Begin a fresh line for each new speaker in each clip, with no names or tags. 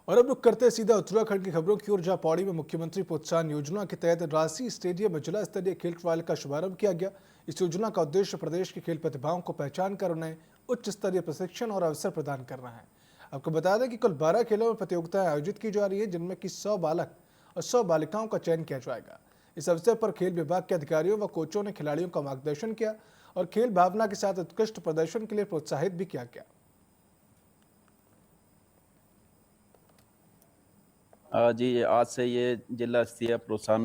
और अब रुक करते हैं सीधा उत्तराखंड की खबरों की ओर, जहां पौड़ी में मुख्यमंत्री प्रोत्साहन योजना के तहत राशि स्टेडियम में जिला स्तरीय खेल ट्रायल का शुभारंभ किया गया। इस योजना का उद्देश्य प्रदेश के खेल प्रतिभाओं को पहचान कर उन्हें उच्च स्तरीय प्रशिक्षण और अवसर प्रदान करना है। आपको बता दें कि कुल 12 खेलों में प्रतियोगिताएं आयोजित की जा रही है, जिनमें कि 100 बालक और 100 बालिकाओं का चयन किया जाएगा। इस अवसर पर खेल विभाग के अधिकारियों व कोचों ने खिलाड़ियों का मार्गदर्शन किया और खेल भावना के साथ उत्कृष्ट प्रदर्शन के लिए प्रोत्साहित भी किया गया।
जी, आज से ये जिला स्तरीय प्रोत्साहन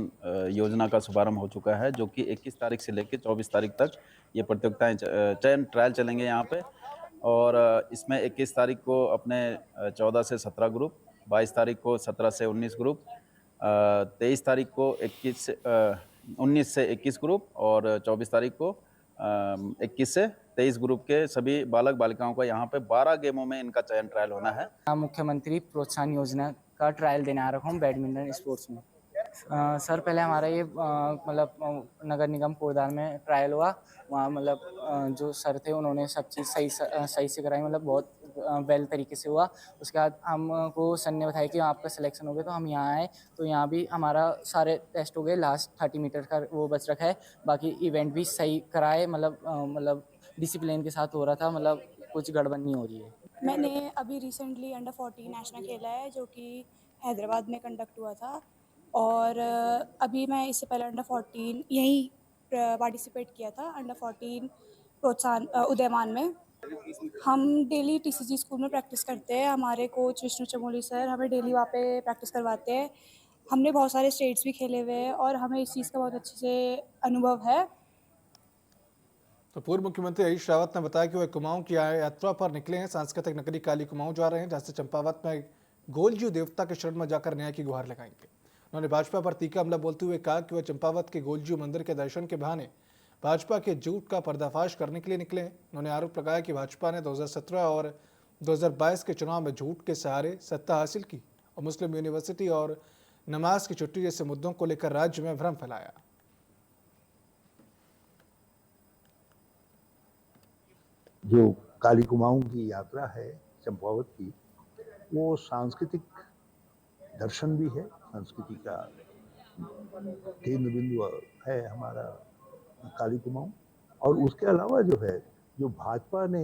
योजना का शुभारंभ हो चुका है, जो कि 21 तारीख से लेकर 24 तारीख तक ये प्रतियोगिताएं चयन ट्रायल चलेंगे यहाँ पे। और इसमेमें 21 तारीख को अपने 14 से 17 ग्रुप, 22 तारीख को 17 से 19 ग्रुप, 23 तारीख को 19 से 21 ग्रुप और 24 तारीख को 21 से 23 ग्रुप के सभी बालक बालिकाओं का यहाँ पे 12 गेमों में इनका चयन ट्रायल होना है।
मुख्यमंत्री प्रोत्साहन योजना का ट्रायल देने आ रखा हूँ बैडमिंटन स्पोर्ट्स में। सर पहले हमारा ये मतलब नगर निगम कोरदार में ट्रायल हुआ। वहाँ मतलब जो सर थे उन्होंने सब चीज़ सही से कराई, मतलब बहुत वेल तरीके से हुआ। उसके बाद हमको सर ने बताया कि आपका सिलेक्शन हो गया, तो हम यहाँ आए। तो यहाँ भी हमारा सारे टेस्ट हो गए, लास्ट 30 मीटर का वो बच रखा है। बाकी इवेंट भी सही कराए, मतलब डिसिप्लिन के साथ हो रहा था, मतलब कुछ गड़बड़ नहीं हो रही है।
मैंने अभी रिसेंटली अंडर 14 नेशनल खेला है, जो कि हैदराबाद में कंडक्ट हुआ था। और अभी मैं इससे पहले अंडर 14 यहीं पार्टिसिपेट किया था, अंडर 14 प्रोत्साहन उदयमान में। हम डेली टीसीजी स्कूल में प्रैक्टिस करते हैं। हमारे कोच विष्णु चमोली सर हमें डेली वहाँ पे प्रैक्टिस करवाते हैं। हमने बहुत सारे स्टेट्स भी खेले हुए हैं और हमें इस चीज़ का बहुत अच्छे से अनुभव है।
तो पूर्व मुख्यमंत्री हरीश रावत ने बताया कि वह कुमाऊं की यात्रा पर निकले हैं। सांस्कृतिक नगरी काली कुमाऊं जा रहे हैं, जहां से चंपावत में गोलजू देवता के शरण में जाकर न्याय की गुहार लगाएंगे। उन्होंने भाजपा पर तीखा हमला बोलते हुए कहा कि वह चंपावत के गोलजू मंदिर के दर्शन के बहाने भाजपा के झूठ का पर्दाफाश करने के लिए निकले हैं। उन्होंने आरोप लगाया कि भाजपा ने 2017 और 2022 के चुनाव में झूठ के सहारे सत्ता हासिल की और मुस्लिम यूनिवर्सिटी और नमाज की छुट्टी जैसे मुद्दों को लेकर राज्य में भ्रम फैलाया।
जो काली कुमाऊं की यात्रा है चंपावत की, वो सांस्कृतिक दर्शन भी है, संस्कृति का केंद्र बिंदु है हमारा काली कुमाऊं। और उसके अलावा जो है, जो भाजपा ने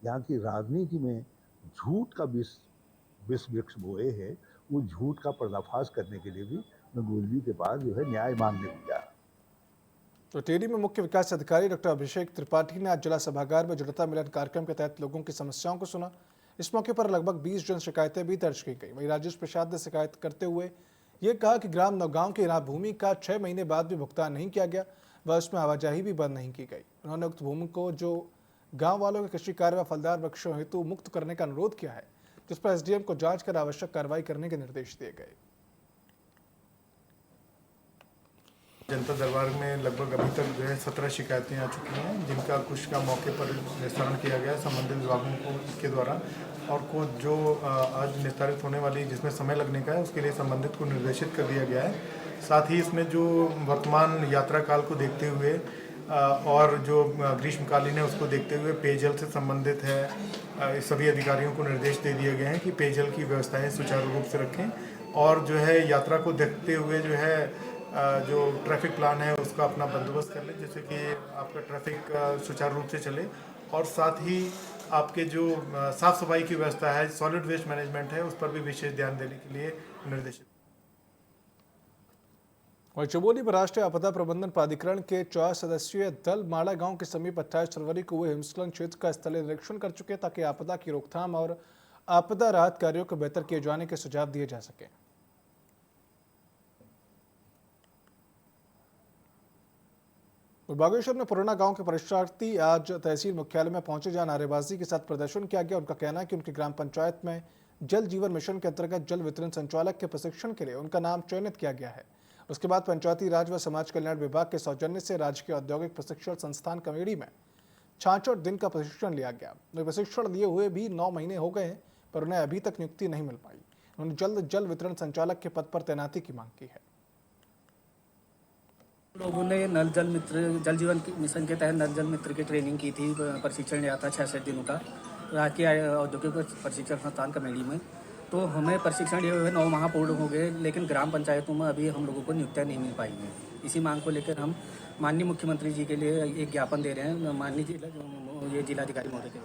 यहाँ की राजनीति में झूठ का विष वृक्ष बोए हैं, वो झूठ का पर्दाफाश करने के लिए भी मैं गोलजी के पास जो है न्याय मांगने गया।
तो टेहरी में मुख्य विकास अधिकारी डॉक्टर अभिषेक त्रिपाठी ने आज जिला सभागार में जनता मिलन कार्यक्रम के तहत लोगों की समस्याओं को सुना। इस मौके पर लगभग 20 जन शिकायतें भी दर्ज की गई। वहीं राजेश प्रसाद ने शिकायत करते हुए ये कहा कि ग्राम नौगांव की इनाम भूमि का 6 महीने बाद भी भुगतान नहीं किया गया व उसमें आवाजाही भी बंद नहीं की गई। उन्होंने उक्त भूमि को जो गाँव वालों के कृषि कार्य व फलदार वृक्षों हेतु मुक्त करने का अनुरोध किया है, जिस पर एसडीएम को जांच कर आवश्यक कार्रवाई करने के निर्देश दिए गए।
जनता दरबार में लगभग अभी तक जो है 17 शिकायतें आ चुकी हैं, जिनका कुछ का मौके पर निस्तारण किया गया संबंधित विभागों के द्वारा, और को जो आज निस्तारित होने वाली जिसमें समय लगने का है उसके लिए संबंधित को निर्देशित कर दिया गया है। साथ ही इसमें जो वर्तमान यात्रा काल को देखते हुए और जो ग्रीष्मकालीन है उसको देखते हुए पेयजल से संबंधित है, सभी अधिकारियों को निर्देश दे दिए गए हैं कि पेयजल की व्यवस्थाएँ सुचारू रूप से रखें और जो है यात्रा को देखते हुए जो है जो ट्रैफिक प्लान है उसका अपना बंदोबस्त कर लें, जिससे कि आपका ट्रैफिक सुचारू रूप से चले। और साथ ही आपके जो साफ़ सफाई की व्यवस्था है, सॉलिड वेस्ट मैनेजमेंट है, उस पर भी विशेष ध्यान देने के लिए निर्देशित।
और चमोली में राष्ट्रीय आपदा प्रबंधन प्राधिकरण के 4 सदस्यीय दल माड़ा गांव के समीप 28 फरवरी को हुए हिमस्खलन क्षेत्र का स्थलीय निरीक्षण कर चुके, ताकि आपदा की रोकथाम और आपदा राहत कार्यों को बेहतर किए जाने के सुझाव दिए जा सके। बागेश्वर में पुराना गांव के परीक्षार्थी आज तहसील मुख्यालय में पहुंचे, जहां नारेबाजी के साथ प्रदर्शन किया गया। उनका कहना है कि उनकी ग्राम पंचायत में जल जीवन मिशन के अंतर्गत जल वितरण संचालक के प्रशिक्षण के लिए उनका नाम चयनित किया गया है। उसके बाद पंचायती राज व समाज कल्याण विभाग के सौजन्य से राजकीय औद्योगिक प्रशिक्षण संस्थान कमेड़ी में 66 दिन का प्रशिक्षण लिया गया। प्रशिक्षण लिए हुए भी 9 महीने हो गए हैं, पर उन्हें अभी तक नियुक्ति नहीं मिल पाई। उन्होंने जल्द जल वितरण संचालक के पद पर तैनाती की मांग की है।
लोगों ने नल जल मित्र जल जीवन मिशन के तहत नल जल मित्र की ट्रेनिंग की थी। प्रशिक्षण लिया था 66 दिनों का, राजकीय औद्योगिक प्रशिक्षण संस्थान कमेड़ी में। तो हमें प्रशिक्षण ये हुए 9 माह पूर्ण हो गए, लेकिन ग्राम पंचायतों में अभी हम लोगों को नियुक्तियाँ नहीं मिल पाई हैं। इसी मांग को लेकर हम माननीय मुख्यमंत्री जी के लिए एक ज्ञापन दे रहे हैं, माननीय जिलाधिकारी महोदय के।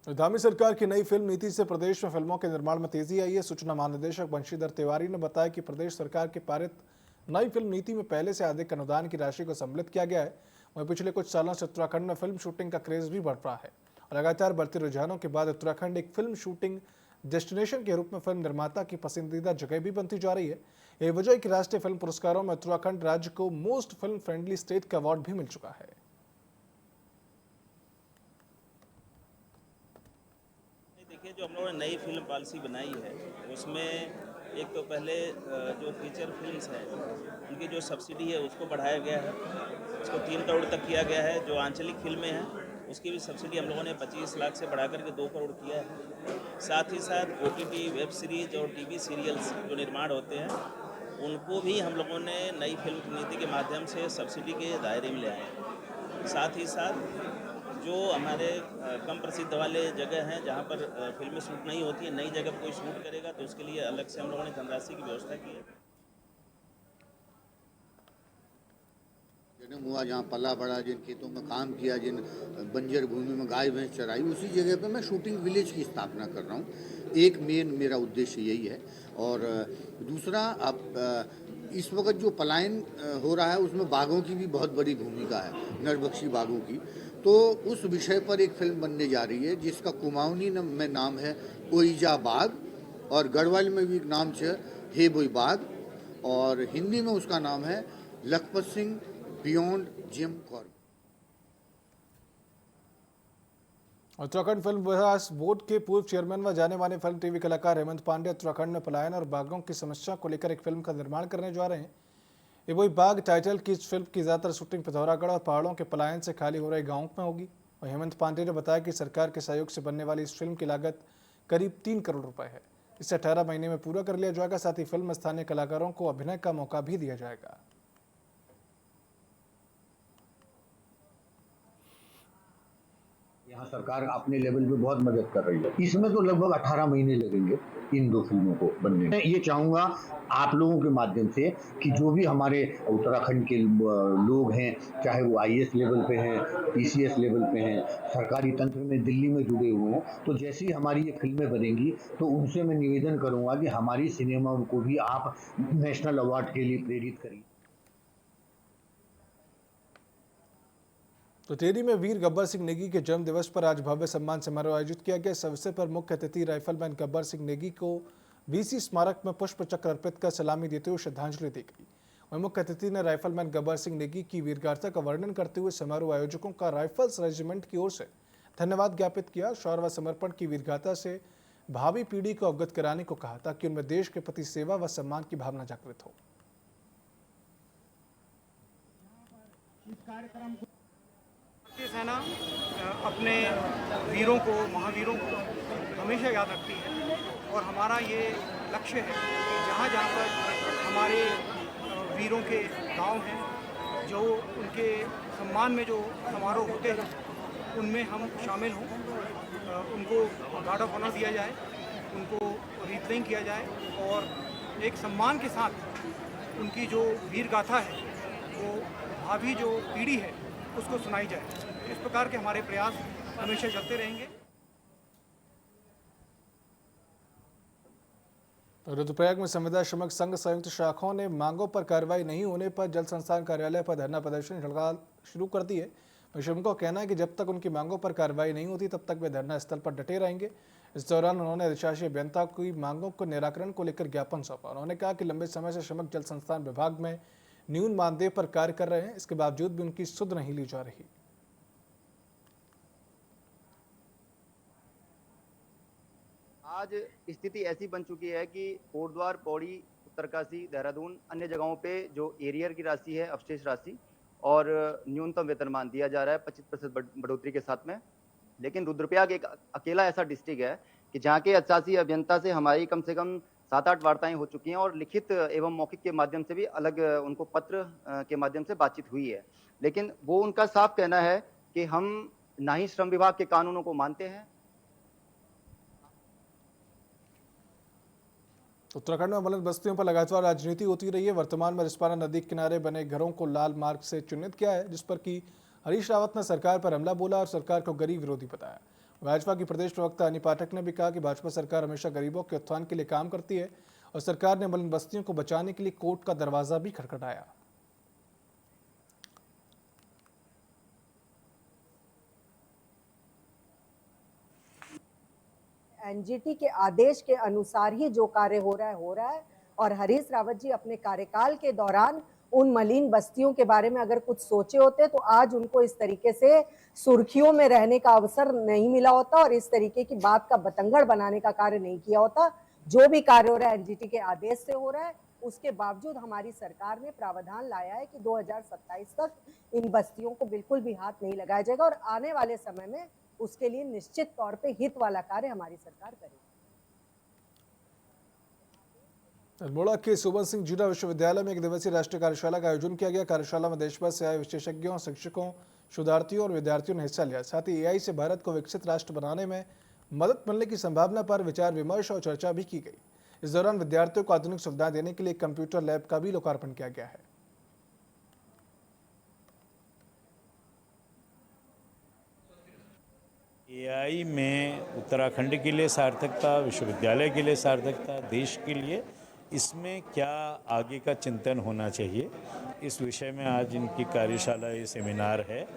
धामी सरकार की नई फिल्म नीति से प्रदेश में फिल्मों के निर्माण में तेजी आई है। सूचना महानिदेशक बंशीधर तिवारी ने बताया कि प्रदेश सरकार की पारित नई फिल्म नीति में पहले से अधिक अनुदान की राशि को सम्मिलित किया गया है। वहीं पिछले कुछ सालों से उत्तराखंड में फिल्म शूटिंग का क्रेज भी बढ़ रहा है और लगातार बढ़ते रुझानों के बाद उत्तराखंड एक फिल्म शूटिंग डेस्टिनेशन के रूप में फिल्म निर्माता की पसंदीदा जगह भी बनती जा रही है। यही वजह है कि राष्ट्रीय फिल्म पुरस्कारों में उत्तराखंड राज्य को मोस्ट फिल्म फ्रेंडली स्टेट का अवार्ड भी मिल चुका है।
देखिए, जो हम लोगों ने नई फिल्म पॉलिसी बनाई है उसमें एक तो पहले जो फीचर फिल्म्स हैं उनकी जो सब्सिडी है उसको बढ़ाया गया है, उसको 3 करोड़ तक किया गया है। जो आंचलिक फिल्में हैं उसकी भी सब्सिडी हम लोगों ने 25 लाख से बढ़ा करके 2 करोड़ किया है। साथ ही साथ OTT वेब सीरीज और टीवी सीरियल्स जो निर्माण होते हैं उनको भी हम लोगों ने नई फिल्म नीति के माध्यम से सब्सिडी के दायरे में ले आए हैं। साथ ही साथ जो हमारे कम प्रसिद्ध वाले जगह हैं जहाँ पर फिल्में शूट नहीं होती है, नई जगह पर कोई शूट करेगा तो उसके लिए अलग से हम लोगों ने धनराशि की व्यवस्था की है।
जन्म हुआ, जहाँ पला बड़ा, जिन खेतों में काम किया, जिन बंजर भूमि में गाय भैंस चराई, उसी जगह पे मैं शूटिंग विलेज की स्थापना कर रहा हूँ। एक मेन मेरा उद्देश्य यही है। और दूसरा, अब इस वक्त जो पलायन हो रहा है उसमें बाघों की भी बहुत बड़ी भूमिका है, नरभक्षी बाघों की। तो उस विषय पर एक फिल्म बनने जा रही है जिसका कुमाऊनी में नाम है ओइजा बाघ, और गढ़वाल में भी एक नाम है हे बोई बाघ, और हिंदी में उसका नाम है Lakhpat Singh beyond Jim Corbett.
Uttarakhand film विकास बोर्ड के पूर्व चेयरमैन व जाने माने फिल्म टीवी कलाकार हेमंत पांडे उत्तराखंड में पलायन और बाघों की समस्या को लेकर एक फिल्म का निर्माण करने जा रहे हैं। ये वही बाघ टाइटल की इस फिल्म की ज्यादातर शूटिंग पिथौरागढ़ और पहाड़ों के पलायन से खाली हो रहे गाँव में होगी। और हेमंत पांडे ने बताया कि सरकार के सहयोग से बनने वाली इस फिल्म की लागत करीब 3 करोड़ रुपए है। इसे 18 महीने में पूरा कर लिया जाएगा। साथ ही फिल्म में स्थानीय कलाकारों को अभिनय का मौका भी दिया जाएगा।
यहाँ सरकार अपने लेवल पे बहुत मदद कर रही है। इसमें तो लगभग 18 महीने लगेंगे इन 2 फिल्मों को बनने में। मैं ये चाहूँगा आप लोगों के माध्यम से कि जो भी हमारे उत्तराखंड के लोग हैं, चाहे वो IAS लेवल पे हैं, PCS लेवल पे हैं, सरकारी तंत्र में दिल्ली में जुड़े हुए हैं, तो जैसे ही हमारी ये फिल्में बनेंगी तो उनसे मैं निवेदन करूँगा कि हमारी सिनेमा को भी आप नेशनल अवार्ड के लिए प्रेरित करिए।
तो टेहरी में वीर गब्बर सिंह नेगी के जन्म दिवस पर आज भव्य सम्मान समारोह आयोजित किया गया। इस अवसर पर मुख्य अतिथि राइफलमैन गब्बर सिंह नेगी को BC स्मारक में पुष्प चक्र अर्पित कर सलामी देते हुए श्रद्धांजलि दी गई। वहीं मुख्य अतिथि ने राइफलमैन गब्बर सिंह नेगी की वीरगाथा का वर्णन करते हुए समारोह आयोजकों का राइफल्स रेजिमेंट की ओर से धन्यवाद ज्ञापित किया। शौर्य व समर्पण की वीरगाथा से भावी पीढ़ी को अवगत कराने को कहा ताकि उनमें देश के प्रति सेवा व सम्मान की भावना जागृत हो।
सेना अपने वीरों को, महावीरों को हमेशा याद रखती है और हमारा ये लक्ष्य है कि जहाँ जहाँ पर हमारे वीरों के गांव हैं, जो उनके सम्मान में जो समारोह होते हैं उनमें हम शामिल हों, उनको गार्ड ऑफ ऑनर दिया जाए, उनको रीप्लेइंग किया जाए और एक सम्मान के साथ उनकी जो वीर गाथा है वो भावी जो पीढ़ी है उसको सुनाई जाए। इस प्रकार के हमारे प्रयास हमेशा चलते रहेंगे।
रुद्रप्रयाग में संविदा श्रमिक संघ संयुक्त शाखाओं ने मांगों पर कार्रवाई नहीं होने पर जल संस्थान कार्यालय पर धरना प्रदर्शन हड़ताल शुरू कर दी है। श्रमिकों का कहना है कि जब तक उनकी मांगों पर कार्रवाई नहीं होती तब तक वे धरना स्थल पर डटे रहेंगे। इस दौरान उन्होंने अधिशासी अभियंता की मांगों को निराकरण को लेकर ज्ञापन सौंपा। उन्होंने कहा कि लंबे समय से श्रमिक जल संस्थान विभाग में न्यून मानदेय पर कार्य कर रहे हैं, इसके बावजूद भी उनकी सुध नहीं ली जा रही।
आज स्थिति ऐसी बन चुकी है कि कोटद्वार, पौड़ी, उत्तरकाशी, देहरादून, अन्य जगहों पे जो एरियर की राशि है, अवशेष राशि और न्यूनतम वेतनमान दिया जा रहा है 25% बढ़ोतरी के साथ में। लेकिन रुद्रप्रयाग एक अकेला ऐसा डिस्ट्रिक्ट है कि जहाँ के अधिशासी अभियंता से हमारी कम से कम 7-8 वार्ताएं हो चुकी हैं और लिखित एवं मौखिक के माध्यम से भी अलग उनको पत्र के माध्यम से बातचीत हुई है। लेकिन वो उनका साफ कहना है कि हम ना ही श्रम विभाग के कानूनों को मानते हैं,
उत्तराखंड में बुलंद बस्तियों पर लगातार राजनीति होती रही है। वर्तमान में रिस्पना नदी के किनारे बने घरों को लाल मार्ग से चिन्हित किया है, जिस पर कि हरीश रावत ने सरकार पर हमला बोला और सरकार को गरीब विरोधी बताया। भाजपा की प्रदेश प्रवक्ता अनी पाठक ने भी कहा कि भाजपा सरकार हमेशा गरीबों के उत्थान के लिए काम करती है और सरकार ने बुलंद बस्तियों को बचाने के लिए कोर्ट का दरवाजा भी खटखटाया।
एनजीटी के आदेश के अनुसार ही जो कार्य हो रहा है और हरीश रावत जी अपने कार्यकाल के दौरान उन मलिन बस्तियों के बारे में अगर कुछ सोचे होते तो आज उनको इस तरीके से सुर्खियों में रहने का अवसर नहीं मिला होता और इस तरीके की बात का बतंगड़ बनाने का कार्य नहीं किया होता। जो भी कार्य हो रहा है एनजीटी के आदेश से हो रहा है, उसके बावजूद हमारी सरकार ने प्रावधान लाया है कि 2027 तक इन बस्तियों को बिल्कुल भी हाथ नहीं लगाया जाएगा और आने वाले समय में उसके लिए निश्चित तौर पे हित वाला कार्य हमारी सरकार करेगी।
अल्मोड़ा के सुबन सिंह जीरा विश्वविद्यालय में एक दिवसीय राष्ट्रीय कार्यशाला का आयोजन किया गया। कार्यशाला में देश भर से आए विशेषज्ञों, शिक्षकों, शोधार्थियों और विद्यार्थियों ने हिस्सा लिया। साथ ही एआई से भारत को विकसित राष्ट्र बनाने में मदद मिलने की संभावना पर विचार विमर्श और चर्चा भी की गई। इस दौरान विद्यार्थियों को आधुनिक सुविधाएं देने के लिए कंप्यूटर लैब का भी लोकार्पण किया गया है।
एआई में उत्तराखंड के लिए सार्थकता, विश्वविद्यालय के लिए सार्थकता, देश के लिए इसमें क्या आगे का चिंतन होना चाहिए, इस विषय में आज इनकी कार्यशाला, ये सेमिनार है।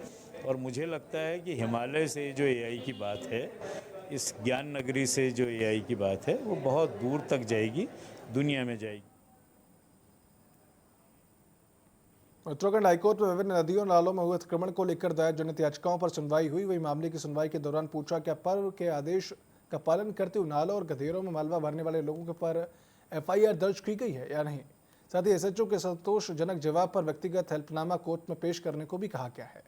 और मुझे लगता है कि हिमालय से जो एआई की बात है, इस ज्ञान नगरी से जो एआई की बात है, वो बहुत दूर तक जाएगी, दुनिया में जाएगी।
उत्तराखंड हाईकोर्ट में विभिन्न नदियों नालों में हुए अतिक्रमण को लेकर दायर जनहित याचिकाओं पर सुनवाई हुई। वही मामले की सुनवाई के दौरान पूछा क्या पर्व के आदेश का पालन करते हुए नालों और गधेरों में मालवा भरने वाले लोगों के पर एफआईआर दर्ज की गई है या नहीं। साथ ही एसएचओ के संतोषजनक जवाब पर व्यक्तिगत हेल्पनामा कोर्ट में पेश करने को भी कहा गया है।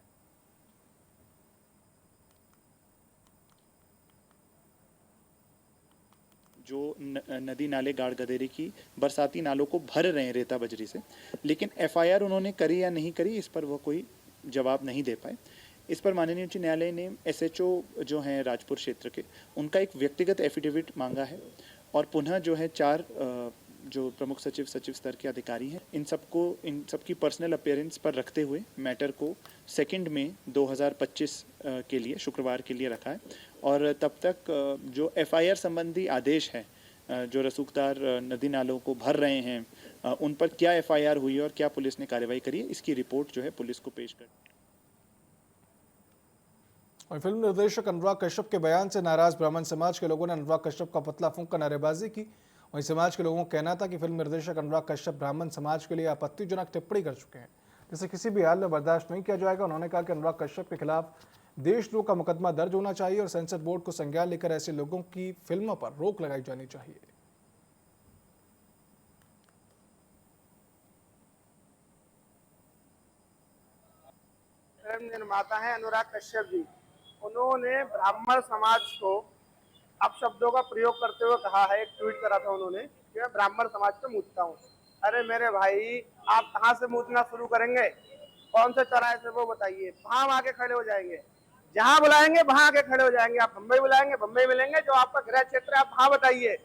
जो नदी नाले गाड़ गदेरे की बरसाती नालों को भर रहे हैं रेता बजरी से, लेकिन एफआईआर उन्होंने करी या नहीं करी, इस पर वो कोई जवाब नहीं दे पाए। इस पर माननीय उच्च न्यायालय ने एसएचओ जो हैं राजपुर क्षेत्र के, उनका एक व्यक्तिगत एफिडेविट मांगा है और पुनः जो है 4 जो प्रमुख सचिव, सचिव स्तर के अधिकारी हैं, इन सबकी पर्सनल अपीयरेंस पर रखते हुए मैटर को 2 मई 2025 के लिए, शुक्रवार के लिए रखा है। और तब तक जो एफआईआर संबंधी आदेश है, जो रसूखदार नदी नालों को भर रहे हैं, उन पर क्या एफआईआर हुई और क्या पुलिस ने कार्रवाई करी है, इसकी रिपोर्ट जो है पुलिस को पेश कर।
और फिल्म निर्देशक अनुराग कश्यप के बयान से नाराज ब्राह्मण समाज के लोगों ने अनुराग कश्यप का पुतला फूंककर नारेबाजी की। वहीं समाज के लोगों का कहना था कि फिल्म निर्देशक अनुराग कश्यप ब्राह्मण समाज के लिए आपत्तिजनक टिप्पणी कर चुके हैं, जिसे किसी भी हाल में बर्दाश्त नहीं किया जाएगा। उन्होंने कहा कि अनुराग कश्यप के खिलाफ देशद्रोह का मुकदमा दर्ज होना चाहिए और सेंसर बोर्ड को संज्ञान लेकर ऐसे लोगों की फिल्मों पर रोक लगाई जानी चाहिए।
फिल्म निर्माता है अनुराग कश्यप जी, उन्होंने ब्राह्मण समाज को अपशब्दों का प्रयोग करते हुए कहा है, एक ट्वीट करा था उन्होंने कि मैं ब्राह्मण समाज पे मूतता हूँ। अरे मेरे भाई, आप कहाँ से मूतना शुरू करेंगे, कौन से चौराहे से वो बताइए, वहाँ आके खड़े हो जाएंगे, जहाँ बुलाएंगे वहाँ आके खड़े हो जाएंगे। आप बम्बई बुलाएंगे, बम्बई मिलेंगे, जो आपका गृह क्षेत्र है आप वहाँ बताइए।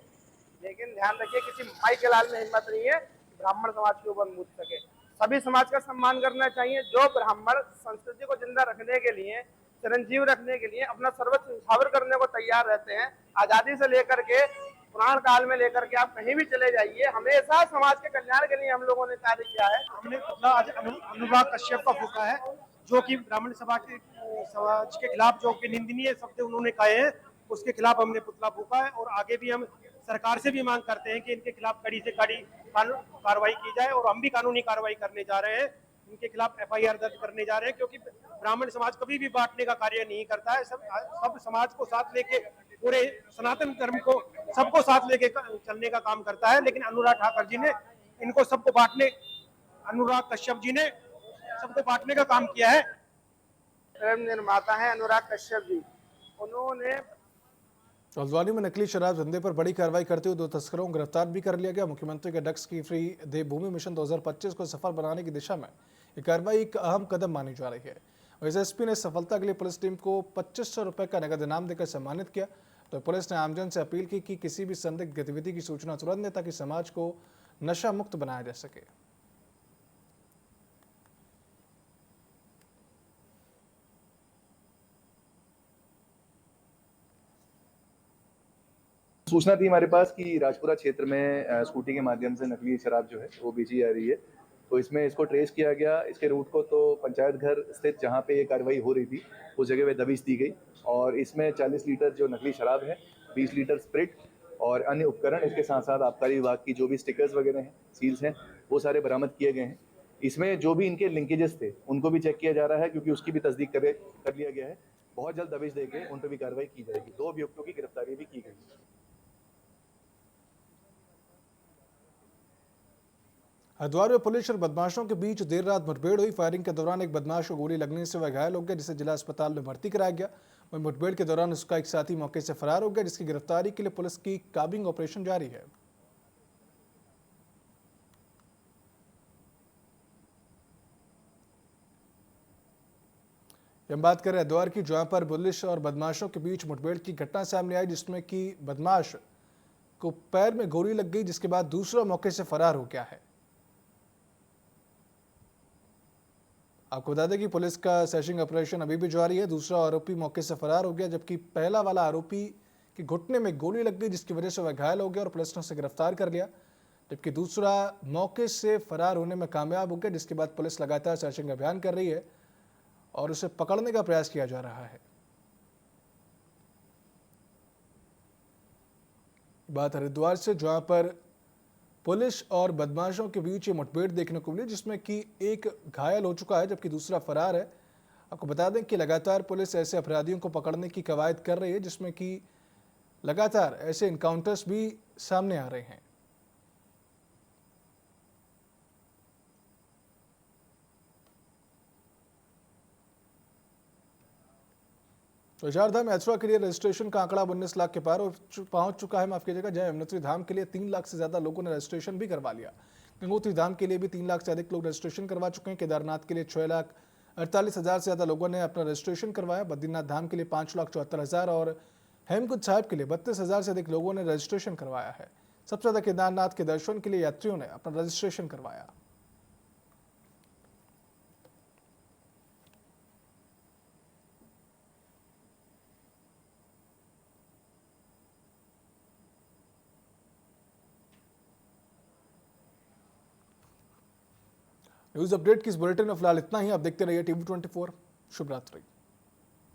लेकिन ध्यान रखिए, किसी माई के लाल में हिम्मत नहीं है ब्राह्मण समाज के ऊपर मूत सके। सभी समाज का सम्मान करना चाहिए। जो ब्राह्मण संस्कृति को जिंदा रखने के लिए, चिरंजीव रखने के लिए अपना सर्वस्व न्यौछावर करने को तैयार रहते हैं, आजादी से लेकर के पुराण काल में लेकर के आप कहीं भी चले जाइए, हमेशा समाज के कल्याण के लिए हम लोगों ने कार्य किया है। हमने आज अनुराग कश्यप का फूका है, जो कि ब्राह्मण समाज के खिलाफ जो कि निंदनीय शब्द उन्होंने कहे हैं, उसके खिलाफ हमने पुतला फूका है। और आगे भी हम सरकार से भी मांग करते हैं कि इनके खिलाफ कड़ी से कड़ी कार्रवाई की जाए और हम भी कानूनी कार्रवाई करने जा रहे हैं, इनके खिलाफ एफआईआर दर्ज करने जा रहे हैं। क्योंकि ब्राह्मण समाज कभी भी बांटने का कार्य नहीं करता है, सब समाज को साथ लेके, पूरे सनातन धर्म को सबको साथ लेके चलने का काम करता है। लेकिन अनुराग ठाकुर जी ने इनको सबको बांटने, अनुराग कश्यप जी ने सबको बांटने का काम किया है। फिल्म निर्माता है अनुराग कश्यप जी, उन्होंने
हल्द्वानी में नकली शराब धंधे पर बड़ी कार्रवाई करते हुए 2 तस्करों को गिरफ्तार भी कर लिया गया। मुख्यमंत्री के ड्रग्स की फ्री देवभूमि मिशन 2025 को सफल बनाने की दिशा में ये कार्रवाई एक अहम कदम मानी जा रही है। एसएसपी ने सफलता के लिए पुलिस टीम को 2500 रुपए का नगद इनाम देकर सम्मानित किया। तो पुलिस ने आमजन से अपील की कि किसी भी संदिग्ध गतिविधि की सूचना तुरंत दें ताकि समाज को नशा मुक्त बनाया जा सके।
सूचना थी हमारे पास कि राजपुरा क्षेत्र में स्कूटी के माध्यम से नकली शराब जो है वो बेची जा रही है। तो इसमें इसको ट्रेस किया गया, इसके रूट को। तो पंचायत घर स्थित जहाँ पे ये कार्रवाई हो रही थी उस जगह पे दबिश दी गई और इसमें 40 लीटर जो नकली शराब है, 20 लीटर स्प्रिट और अन्य उपकरण, इसके साथ साथ आबकारी विभाग की जो भी स्टिकर्स वगैरह हैं, सील्स हैं, वो सारे बरामद किए गए हैं। इसमें जो भी इनके लिंकेजेस थे उनको भी चेक किया जा रहा है, क्योंकि उसकी भी तस्दीक कर लिया गया है। बहुत जल्द दबिश देके उन पर भी कार्रवाई की जाएगी। 2 अभियुक्तों की गिरफ्तारी भी की गई।
हरिद्वार में पुलिस और बदमाशों के बीच देर रात मुठभेड़ हुई। फायरिंग के दौरान एक बदमाश को गोली लगने से वह घायल हो गया, जिसे जिला अस्पताल में भर्ती कराया गया। वहीं मुठभेड़ के दौरान उसका एक साथी मौके से फरार हो गया, जिसकी गिरफ्तारी के लिए पुलिस की काबिंग ऑपरेशन जारी है। हम बात करें हरिद्वार की, जहां पर पुलिस और बदमाशों के बीच मुठभेड़ की घटना सामने आई, जिसमें कि बदमाश को पैर में गोली लग गई, जिसके बाद दूसरा मौके से फरार हो गया है। आपको बता दें कि पुलिस का सर्चिंग ऑपरेशन अभी भी जारी है। दूसरा आरोपी मौके से फरार हो गया, जबकि पहला वाला आरोपी के घुटने में गोली लग गई, जिसकी वजह से वह घायल हो गया और पुलिस ने उसे गिरफ्तार कर लिया। जबकि दूसरा मौके से फरार होने में कामयाब हो गया, जिसके बाद पुलिस लगातार सर्चिंग अभियान कर रही है और उसे पकड़ने का प्रयास किया जा रहा है। बात हरिद्वार से, जहां पर पुलिस और बदमाशों के बीच ये मुठभेड़ देखने को मिली, जिसमें कि एक घायल हो चुका है जबकि दूसरा फरार है। आपको बता दें कि लगातार पुलिस ऐसे अपराधियों को पकड़ने की कवायद कर रही है, जिसमें कि लगातार ऐसे इनकाउंटर्स भी सामने आ रहे हैं। तो चारधाम यात्रा के लिए रजिस्ट्रेशन का आंकड़ा 19 लाख के पार पहुंच चुका है। माफ कीजिएगा, जय यमुनोत्री धाम के लिए 3 लाख से ज्यादा लोगों ने रजिस्ट्रेशन भी करवा लिया। गंगोत्री धाम के लिए भी 3 लाख से अधिक लोग रजिस्ट्रेशन करवा चुके हैं। केदारनाथ के लिए 6,48,000 से ज्यादा लोगों ने अपना रजिस्ट्रेशन करवाया। बद्रीनाथ धाम के लिए 5,74,000 और हेमकुंड साहिब के लिए 32,000 से अधिक लोगों ने रजिस्ट्रेशन करवाया है। सबसे ज्यादा केदारनाथ के दर्शन के लिए यात्रियों ने अपना रजिस्ट्रेशन करवाया। न्यूज अपडेट की इस बुलेटिन में फिलहाल इतना ही। आप देखते रहिए TV24। शुभ रात्रि।